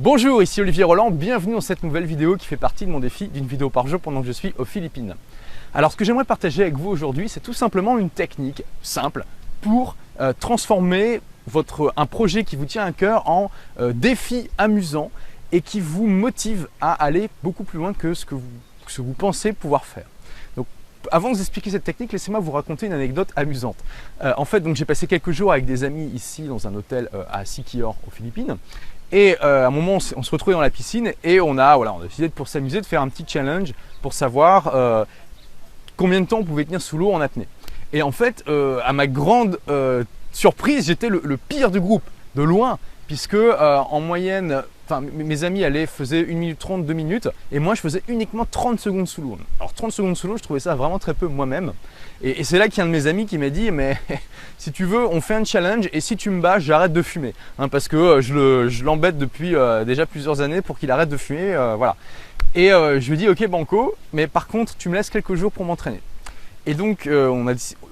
Bonjour, ici Olivier Roland, bienvenue dans cette nouvelle vidéo qui fait partie de mon défi d'une vidéo par jour pendant que je suis aux Philippines. Alors ce que j'aimerais partager avec vous aujourd'hui, c'est tout simplement une technique simple pour transformer un projet qui vous tient à cœur en défi amusant et qui vous motive à aller beaucoup plus loin que ce que vous pensez pouvoir faire. Donc, avant de vous expliquer cette technique, laissez-moi vous raconter une anecdote amusante. En fait, j'ai passé quelques jours avec des amis ici dans un hôtel à Siquijor aux Philippines. Et à un moment, on se retrouvait dans la piscine et on a décidé pour s'amuser de faire un petit challenge pour savoir combien de temps on pouvait tenir sous l'eau en apnée. Et en fait, à ma grande surprise, j'étais le pire du groupe, de loin, puisque en moyenne, mes amis faisaient 1 minute 30, 2 minutes, et moi je faisais uniquement 30 secondes sous l'eau. Alors 30 secondes sous l'eau, je trouvais ça vraiment très peu moi-même. Et c'est là qu'il y a un de mes amis qui m'a dit, mais si tu veux, on fait un challenge, et si tu me bats, j'arrête de fumer. Parce que je l'embête depuis déjà plusieurs années pour qu'il arrête de fumer, voilà. Et je lui ai dit, ok banco, mais par contre, tu me laisses quelques jours pour m'entraîner. Et donc,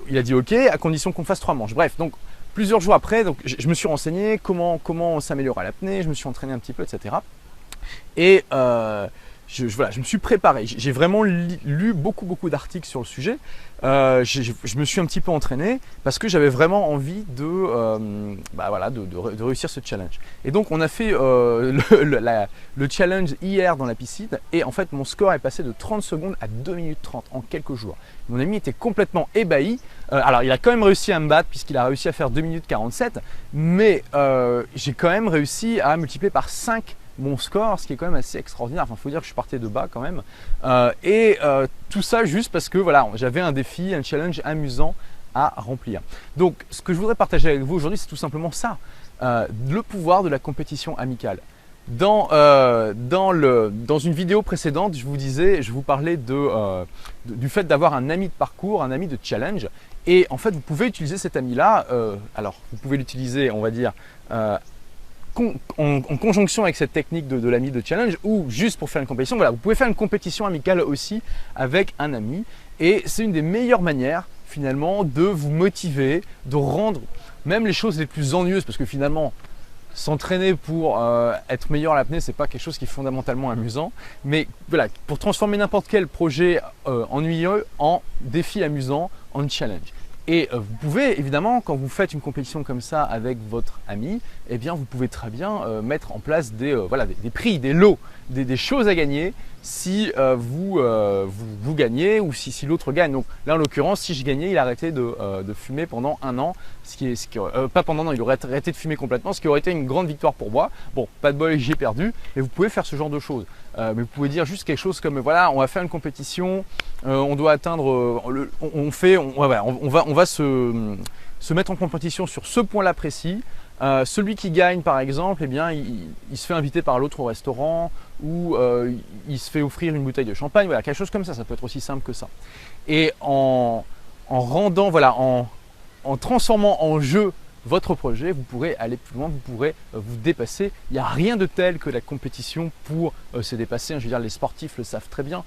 il a dit ok, à condition qu'on fasse 3 manches. Bref, donc plusieurs jours après, je me suis renseigné comment s'améliorer à l'apnée, je me suis entraîné un petit peu, etc. Et je me suis préparé. J'ai vraiment lu beaucoup d'articles sur le sujet. Je me suis un petit peu entraîné parce que j'avais vraiment envie de réussir ce challenge. Et donc on a fait le challenge hier dans la piscine et en fait mon score est passé de 30 secondes à 2 minutes 30 en quelques jours. Mon ami était complètement ébahi. Alors il a quand même réussi à me battre puisqu'il a réussi à faire 2 minutes 47, mais j'ai quand même réussi à multiplier par 5 mon score, ce qui est quand même assez extraordinaire. Enfin, il faut dire que je suis parti de bas quand même. Tout ça juste parce que j'avais un défi, un challenge amusant à remplir. Donc, ce que je voudrais partager avec vous aujourd'hui, c'est tout simplement ça, le pouvoir de la compétition amicale. Dans une vidéo précédente, je vous parlais du fait d'avoir un ami de parcours, un ami de challenge. Et en fait, vous pouvez utiliser cet ami-là. Alors, vous pouvez l'utiliser, on va dire, en conjonction avec cette technique de l'ami de challenge ou juste pour faire une compétition. Voilà, vous pouvez faire une compétition amicale aussi avec un ami et c'est une des meilleures manières finalement de vous motiver, de rendre même les choses les plus ennuyeuses parce que finalement s'entraîner pour être meilleur à l'apnée, c'est pas quelque chose qui est fondamentalement amusant, mais voilà, pour transformer n'importe quel projet ennuyeux en défi amusant, en challenge. Et vous pouvez évidemment, quand vous faites une compétition comme ça avec votre ami, eh bien vous pouvez très bien mettre en place des prix, des lots, des choses à gagner si vous gagnez ou si l'autre gagne. Donc là en l'occurrence, si je gagnais, il arrêtait de fumer pendant 1 an, pas pendant un an, il aurait arrêté de fumer complètement, ce qui aurait été une grande victoire pour moi. Bon, pas de bol, j'ai perdu, mais vous pouvez faire ce genre de choses. Mais vous pouvez dire juste quelque chose comme voilà, on va faire une compétition, on doit atteindre, on va se mettre en compétition sur ce point-là précis. Celui qui gagne par exemple, eh bien, il se fait inviter par l'autre au restaurant ou il se fait offrir une bouteille de champagne, voilà, quelque chose comme ça peut être aussi simple que ça. Et en transformant en jeu votre projet, vous pourrez aller plus loin, vous pourrez vous dépasser. Il n'y a rien de tel que la compétition pour se dépasser. Je veux dire, les sportifs le savent très bien.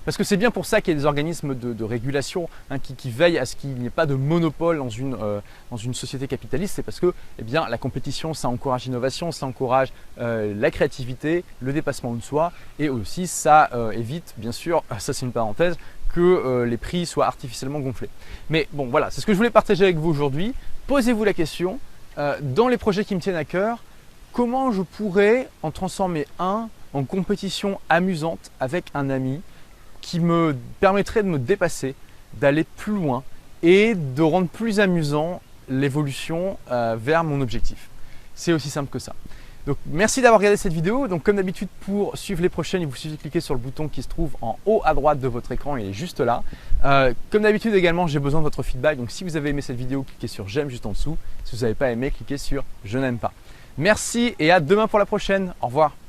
Parce que c'est bien pour ça qu'il y a des organismes de régulation qui veillent à ce qu'il n'y ait pas de monopole dans une société capitaliste. C'est parce que la compétition, ça encourage l'innovation, ça encourage la créativité, le dépassement de soi et aussi ça évite, bien sûr, ça c'est une parenthèse, que les prix soient artificiellement gonflés. Mais bon, voilà, c'est ce que je voulais partager avec vous aujourd'hui. Posez-vous la question, dans les projets qui me tiennent à cœur, comment je pourrais en transformer un en compétition amusante avec un ami qui me permettrait de me dépasser, d'aller plus loin et de rendre plus amusant l'évolution vers mon objectif. C'est aussi simple que ça. Donc merci d'avoir regardé cette vidéo. Donc comme d'habitude, pour suivre les prochaines, il vous suffit de cliquer sur le bouton qui se trouve en haut à droite de votre écran, il est juste là. Comme d'habitude également, j'ai besoin de votre feedback. Donc si vous avez aimé cette vidéo, cliquez sur j'aime juste en dessous. Si vous n'avez pas aimé, cliquez sur je n'aime pas. Merci et à demain pour la prochaine. Au revoir.